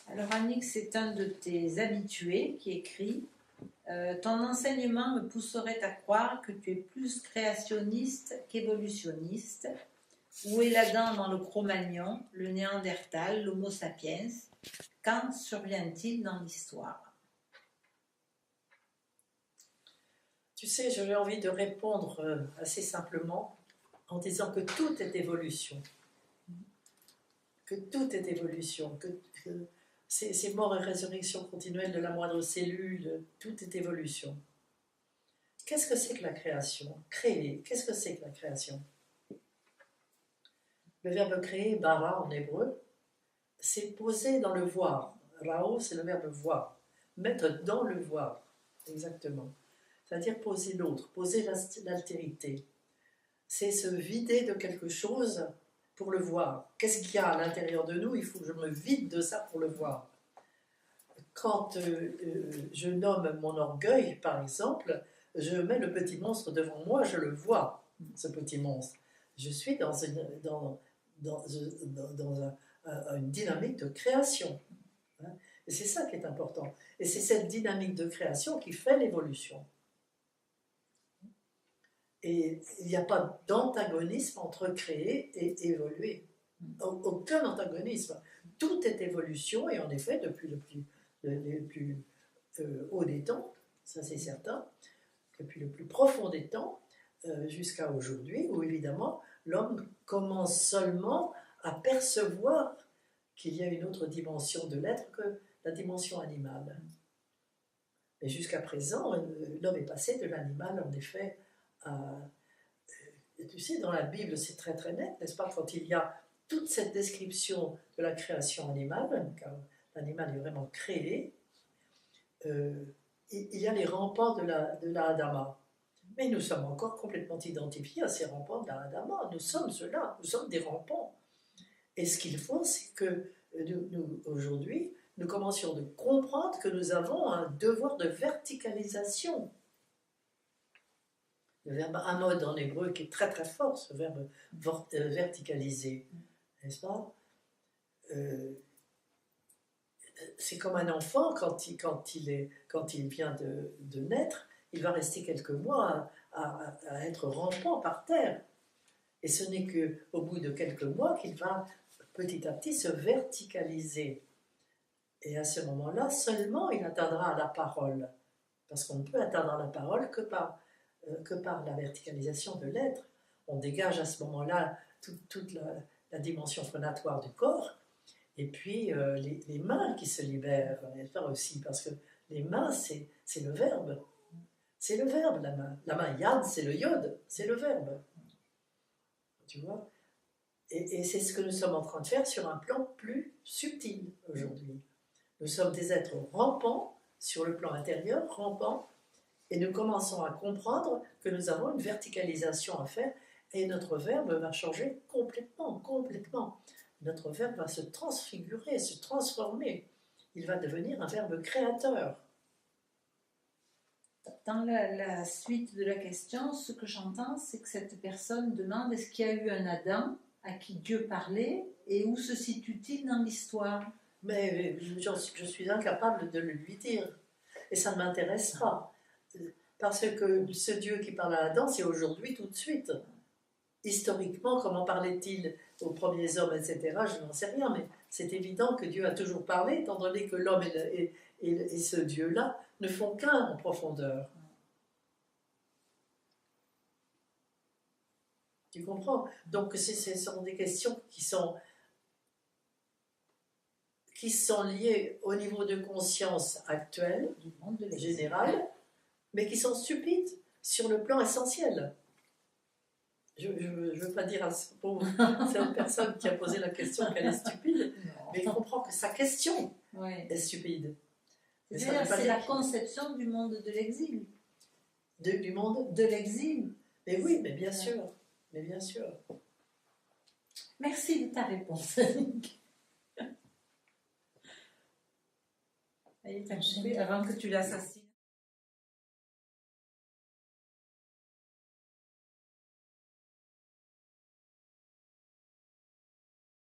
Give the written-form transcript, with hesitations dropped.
Alors Annick, c'est un de tes habitués qui écrit ton enseignement me pousserait à croire que tu es plus créationniste qu'évolutionniste. Où est l'Adam dans le Cro-Magnon, le Néandertal, l'Homo sapiens? Quand survient-il dans l'histoire? Tu sais, j'aurais envie de répondre assez simplement en disant que tout est évolution. Que tout est évolution. Que c'est mort et résurrection continuelle de la moindre cellule. Tout est évolution. Qu'est-ce que c'est que la création? Créer. Qu'est-ce que c'est que la création? Le verbe créer, bara en hébreu, c'est poser dans le voir. Rao, c'est le verbe voir. Mettre dans le voir. Exactement. C'est-à-dire poser l'autre, poser l'altérité. C'est se vider de quelque chose pour le voir. Qu'est-ce qu'il y a à l'intérieur de nous? Il faut que je me vide de ça pour le voir. Quand je nomme mon orgueil, par exemple, je mets le petit monstre devant moi, je le vois, ce petit monstre. Je suis dans une dynamique de création. Et c'est ça qui est important. Et c'est cette dynamique de création qui fait l'évolution. Et il n'y a pas d'antagonisme entre créer et évoluer. Aucun antagonisme. Tout est évolution, et en effet, depuis les plus hauts des temps, ça c'est certain, depuis le plus profond des temps, jusqu'à aujourd'hui, où évidemment, l'homme commence seulement à percevoir qu'il y a une autre dimension de l'être que la dimension animale. Et jusqu'à présent, l'homme est passé de l'animal, en effet, tu sais, dans la Bible, c'est très très net, n'est-ce pas? Quand il y a toute cette description de la création animale, car l'animal est vraiment créé, il y a les rampants de la Adama. Mais nous sommes encore complètement identifiés à ces rampants de la Adama. Nous sommes ceux-là, nous sommes des rampants. Et ce qu'il faut, c'est que nous, aujourd'hui, nous commencions de comprendre que nous avons un devoir de verticalisation. Le verbe amod en hébreu qui est très très fort, ce verbe verticaliser, n'est-ce pas? C'est comme un enfant quand il vient de naître, il va rester quelques mois à être rampant par terre. Et ce n'est qu'au bout de quelques mois qu'il va petit à petit se verticaliser. Et à ce moment-là, seulement il atteindra la parole. Parce qu'on ne peut atteindre la parole que par la verticalisation de l'être. On dégage à ce moment-là toute la dimension phonatoire du corps, et puis les mains qui se libèrent, n'est-ce pas aussi, parce que les mains, c'est le verbe. C'est le verbe, la main. La main yad, c'est le yod, c'est le verbe. Tu vois? Et c'est ce que nous sommes en train de faire sur un plan plus subtil aujourd'hui. Nous sommes des êtres rampants sur le plan intérieur, rampants, et nous commençons à comprendre que nous avons une verticalisation à faire, et notre verbe va changer complètement, complètement. Notre verbe va se transfigurer, se transformer. Il va devenir un verbe créateur. Dans la suite de la question, ce que j'entends, c'est que cette personne demande est-ce qu'il y a eu un Adam à qui Dieu parlait et où se situe-t-il dans l'histoire? Mais je suis incapable de le lui dire. Et ça ne m'intéresse pas. Parce que ce Dieu qui parle à Adam, c'est aujourd'hui tout de suite. Historiquement, comment parlait-il aux premiers hommes, etc., je n'en sais rien, mais c'est évident que Dieu a toujours parlé, étant donné que l'homme et ce Dieu-là ne font qu'un en profondeur. Tu comprends? Donc ce sont des questions qui sont liées au niveau de conscience actuel, Du monde de général, mais qui sont stupides sur le plan essentiel. Je ne veux pas dire à cette personne qui a posé la question qu'elle est stupide, mais il comprend que sa question est stupide. C'est la conception du monde de l'exil. Du monde de l'exil. Mais oui, mais bien sûr. Mais bien sûr. Merci de ta réponse. Avant que tu l'assassines.